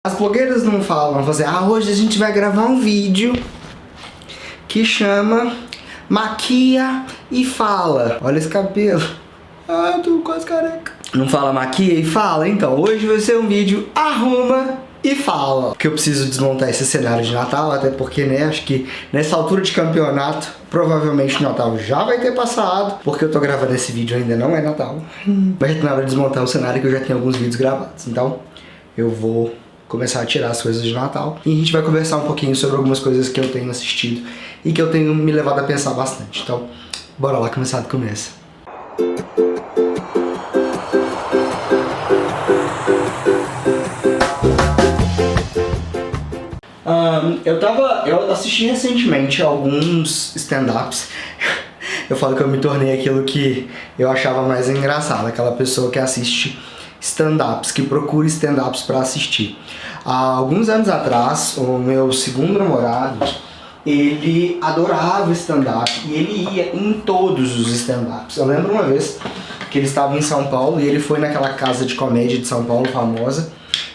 As blogueiras não falam, assim, hoje a gente vai gravar um vídeo que chama Maquia e Fala. Olha esse cabelo. Eu tô quase careca. Não fala maquia e fala? Então, hoje vai ser um vídeo arruma e fala. Porque eu preciso desmontar esse cenário de Natal, até porque, né, acho que nessa altura de campeonato, provavelmente o Natal já vai ter passado, porque eu tô gravando esse vídeo ainda não é Natal. Mas na hora de desmontar o cenário que eu já tenho alguns vídeos gravados. Então, eu vou começar a tirar as coisas de Natal e a gente vai conversar um pouquinho sobre algumas coisas que eu tenho assistido e que eu tenho me levado a pensar bastante. Então, bora lá começar do começo. Eu assisti recentemente alguns stand-ups. Eu falo que eu me tornei aquilo que eu achava mais engraçado, aquela pessoa que assiste stand-ups, que procura stand-ups pra assistir. Há alguns anos atrás, o meu segundo namorado, ele adorava stand-up e ele ia em todos os stand-ups. Eu lembro uma vez que ele estava em São Paulo e ele foi naquela casa de comédia de São Paulo famosa.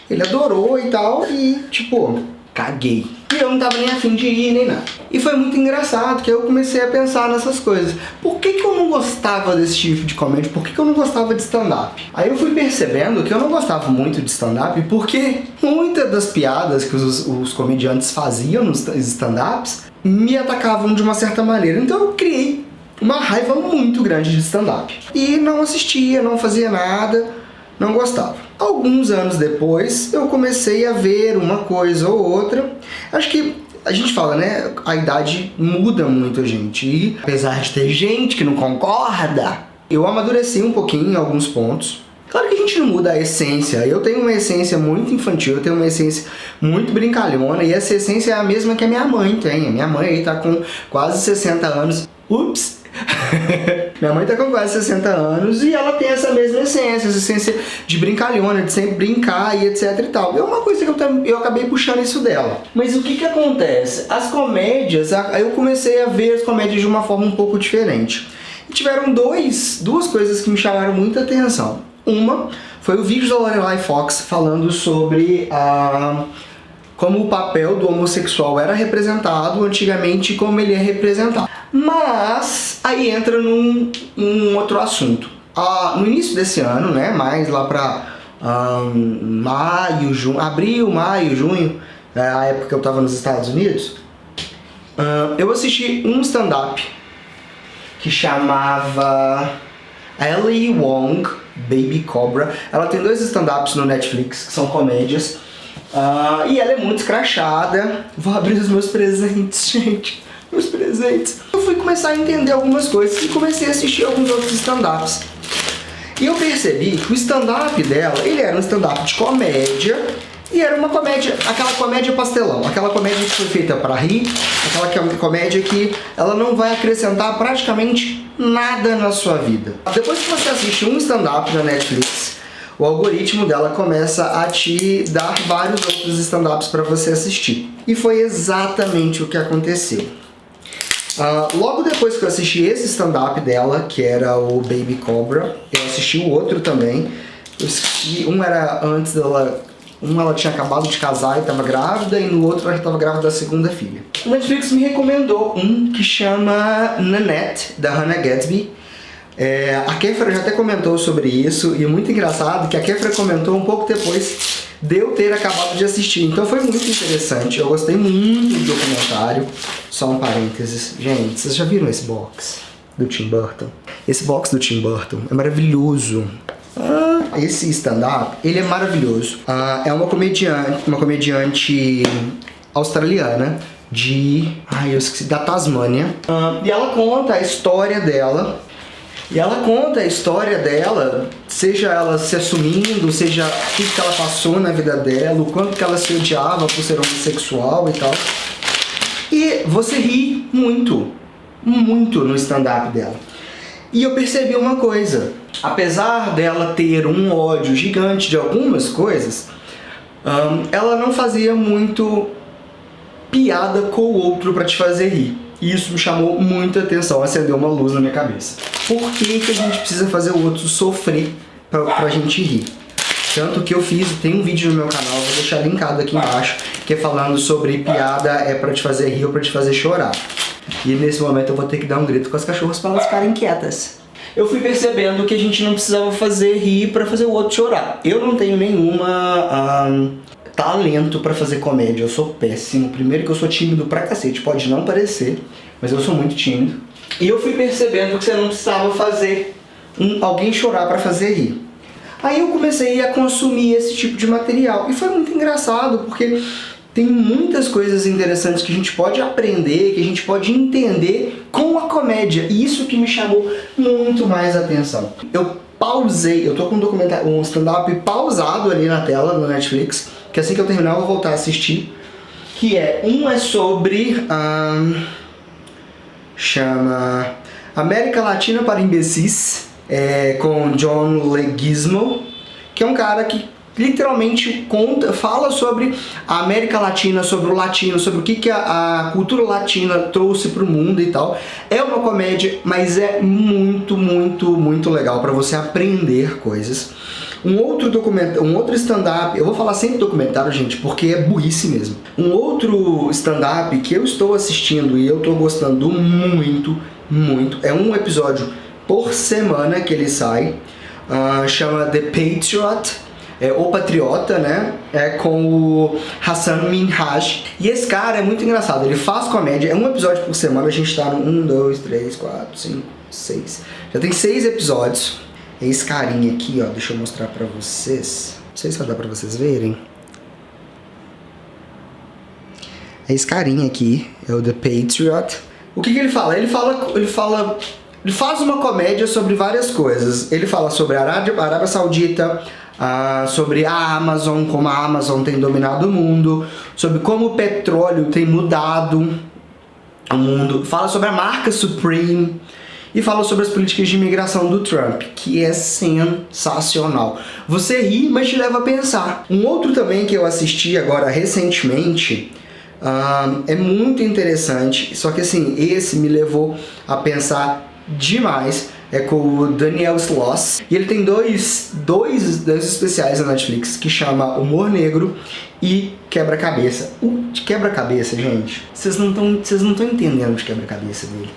Ele adorou e tal e, tipo, caguei. E eu não tava nem afim de ir, nem nada. E foi muito engraçado que eu comecei a pensar nessas coisas. Por que eu não gostava desse tipo de comédia? Por que eu não gostava de stand-up? Aí eu fui percebendo que eu não gostava muito de stand-up porque muitas das piadas que os comediantes faziam nos stand-ups me atacavam de uma certa maneira. Então eu criei uma raiva muito grande de stand-up. E não assistia, não fazia nada, não gostava. Alguns anos depois, eu comecei a ver uma coisa ou outra. Acho que a gente fala, né? A idade muda muito a gente. E apesar de ter gente que não concorda, eu amadureci um pouquinho em alguns pontos. Claro que a gente não muda a essência. Eu tenho uma essência muito infantil, eu tenho uma essência muito brincalhona. E essa essência é a mesma que a minha mãe tem. A minha mãe aí tá com quase 60 anos. Ups! Minha mãe tá com quase 60 anos e ela tem essa mesma essência, essa essência de brincalhona, de sempre brincar e etc e tal. É uma coisa que eu acabei puxando isso dela. Mas o que acontece? As comédias, eu comecei a ver as comédias de uma forma um pouco diferente. E tiveram duas coisas que me chamaram muita atenção. Uma foi o vídeo da Lorelai Fox falando sobre como o papel do homossexual era representado antigamente e como ele é representado. Mas aí entra num outro assunto. No início desse ano, né, mais lá pra abril, maio, junho, a época que eu tava nos Estados Unidos, eu assisti um stand-up que chamava Ellie Wong, Baby Cobra. Ela tem 2 stand-ups no Netflix que são comédias. E ela é muito escrachada. Vou abrir os meus presentes, gente. Meus presentes. Eu fui começar a entender algumas coisas e comecei a assistir alguns outros stand-ups. E eu percebi que o stand-up dela, ele era um stand-up de comédia. E era uma comédia, aquela comédia pastelão. Aquela comédia que foi feita pra rir. Aquela comédia que ela não vai acrescentar praticamente nada na sua vida. Depois que você assiste um stand-up na Netflix, o algoritmo dela começa a te dar vários outros stand-ups para você assistir. E foi exatamente o que aconteceu. Logo depois que eu assisti esse stand-up dela, que era o Baby Cobra, eu assisti o outro também. Um era antes dela... ela tinha acabado de casar e estava grávida, e no outro ela estava grávida da segunda filha. O Netflix me recomendou um que chama Nanette, da Hannah Gadsby. A Kéfera já até comentou sobre isso, e é muito engraçado que a Kéfera comentou um pouco depois de eu ter acabado de assistir. Então foi muito interessante, eu gostei muito do documentário. Só um parênteses, gente, vocês já viram esse box do Tim Burton? Esse box do Tim Burton é maravilhoso. Esse stand-up, ele é maravilhoso. É uma comediante australiana eu esqueci, da Tasmânia. E ela conta a história dela. Seja ela se assumindo, seja o que ela passou na vida dela, o quanto que ela se odiava por ser homossexual e tal. E você ri muito, muito no stand-up dela. E eu percebi uma coisa. Apesar dela ter um ódio gigante de algumas coisas, ela não fazia muito piada com o outro pra te fazer rir. E isso me chamou muita atenção, acendeu uma luz na minha cabeça. Por que a gente precisa fazer o outro sofrer pra gente rir? Tanto que eu fiz, tem um vídeo no meu canal, vou deixar linkado aqui embaixo, que é falando sobre piada é pra te fazer rir ou pra te fazer chorar. E nesse momento eu vou ter que dar um grito com as cachorras pra elas ficarem quietas. Eu fui percebendo que a gente não precisava fazer rir pra fazer o outro chorar. Eu não tenho nenhuma talento pra fazer comédia, eu sou péssimo. Primeiro que eu sou tímido pra cacete, pode não parecer, mas eu sou muito tímido. E eu fui percebendo que você não precisava fazer alguém chorar pra fazer rir. Aí eu comecei a consumir esse tipo de material. E foi muito engraçado, porque tem muitas coisas interessantes que a gente pode aprender, que a gente pode entender com a comédia. E isso que me chamou muito mais a atenção. Eu pausei, eu tô com um stand-up pausado ali na tela, no Netflix, que assim que eu terminar eu vou voltar a assistir. Que é sobre... chama América Latina para Imbecis, com John Leguizamo, que é um cara que literalmente fala sobre a América Latina, sobre o latino, sobre o que a cultura latina trouxe para o mundo e tal. É uma comédia, mas é muito, muito, muito legal para você aprender coisas. Um outro stand-up, eu vou falar sempre documentário, gente, porque é burrice mesmo. Um outro stand-up que eu estou assistindo e eu estou gostando muito, muito, é um episódio por semana que ele sai, chama The Patriot, O Patriota, né? É com o Hassan Minhaj. E esse cara é muito engraçado, ele faz comédia, é um episódio por semana, a gente tá no 1, 2, 3, 4, 5, 6. Já tem 6 episódios. É esse carinha aqui, ó, deixa eu mostrar pra vocês. Não sei se vai dar pra vocês verem. É esse carinha aqui, é o The Patriot. O que ele fala? Ele faz uma comédia sobre várias coisas. Ele fala sobre a Arábia Saudita, sobre a Amazon, como a Amazon tem dominado o mundo, sobre como o petróleo tem mudado o mundo. Fala sobre a marca Supreme. E fala sobre as políticas de imigração do Trump, que é sensacional. Você ri, mas te leva a pensar. Um outro também que eu assisti agora recentemente, é muito interessante, só que assim, esse me levou a pensar demais, é com o Daniel Sloss. E ele tem dois especiais na Netflix, que chama Humor Negro e Quebra-Cabeça. O de Quebra-Cabeça, gente, vocês não estão entendendo o de Quebra-Cabeça dele.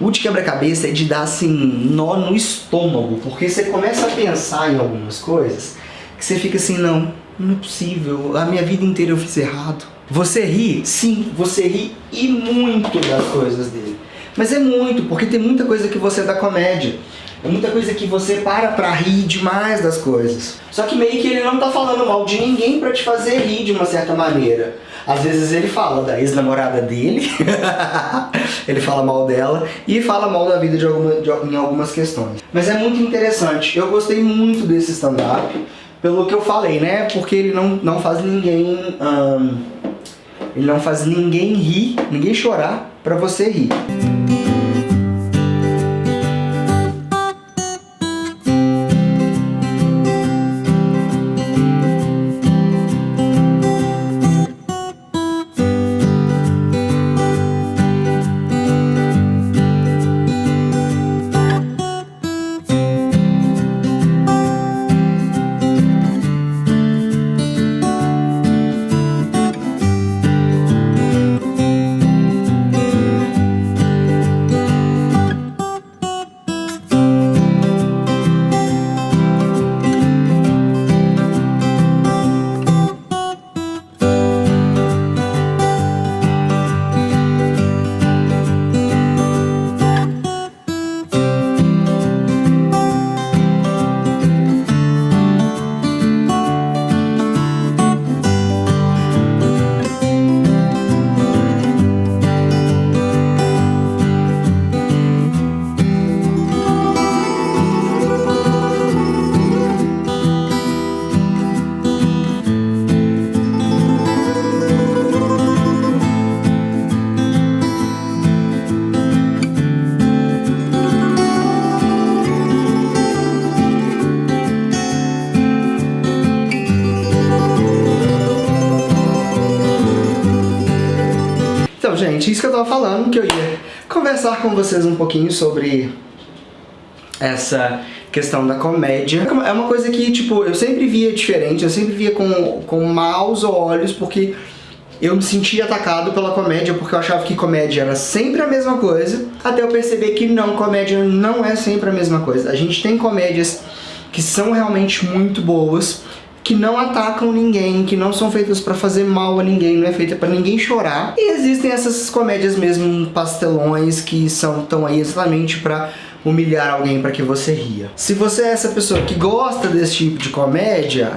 O de Quebra-Cabeça é de dar assim, nó no estômago, porque você começa a pensar em algumas coisas que você fica assim, não é possível, a minha vida inteira eu fiz errado. Você ri? Sim, você ri e muito das coisas dele. Mas é muito, porque tem muita coisa que você dá comédia. É muita coisa que você pra rir demais das coisas. Só que meio que ele não tá falando mal de ninguém pra te fazer rir de uma certa maneira. Às vezes ele fala da ex-namorada dele, ele fala mal dela e fala mal da vida em algumas questões. Mas é muito interessante, eu gostei muito desse stand-up, pelo que eu falei, né? Porque ele não faz ninguém... ele não faz ninguém rir, ninguém chorar pra você rir. Então, gente, isso que eu tava falando, que eu ia conversar com vocês um pouquinho sobre essa questão da comédia. É uma coisa que, tipo, eu sempre via diferente, eu sempre via com maus olhos, porque eu me sentia atacado pela comédia, porque eu achava que comédia era sempre a mesma coisa, até eu perceber que não, comédia não é sempre a mesma coisa. A gente tem comédias que são realmente muito boas, que não atacam ninguém, que não são feitas pra fazer mal a ninguém, não é feita pra ninguém chorar. E existem essas comédias mesmo pastelões que estão aí exatamente pra humilhar alguém pra que você ria. Se você é essa pessoa que gosta desse tipo de comédia,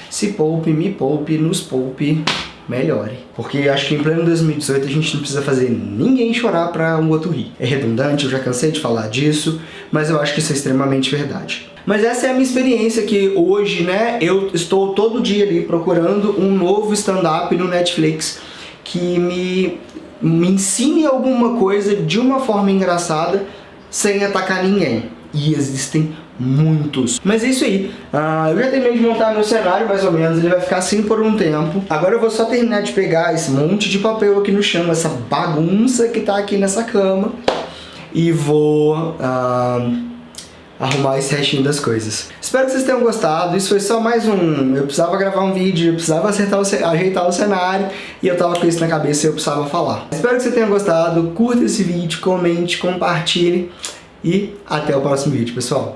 se poupe, me poupe, nos poupe, melhore. Porque acho que em pleno 2018 a gente não precisa fazer ninguém chorar pra um outro rir. É redundante, eu já cansei de falar disso, mas eu acho que isso é extremamente verdade. Mas essa é a minha experiência, que hoje, né, eu estou todo dia ali procurando um novo stand-up no Netflix que me ensine alguma coisa de uma forma engraçada sem atacar ninguém. E existem muitos. Mas é isso aí. Eu já terminei de montar meu cenário, mais ou menos. Ele vai ficar assim por um tempo. Agora eu vou só terminar de pegar esse monte de papel aqui no chão, essa bagunça que tá aqui nessa cama, e vou arrumar esse restinho das coisas. Espero que vocês tenham gostado. Isso foi só mais um... Eu precisava gravar um vídeo, eu precisava ajeitar o cenário, e eu tava com isso na cabeça e eu precisava falar. Espero que você tenha gostado. Curta esse vídeo, comente, compartilhe, e até o próximo vídeo, pessoal.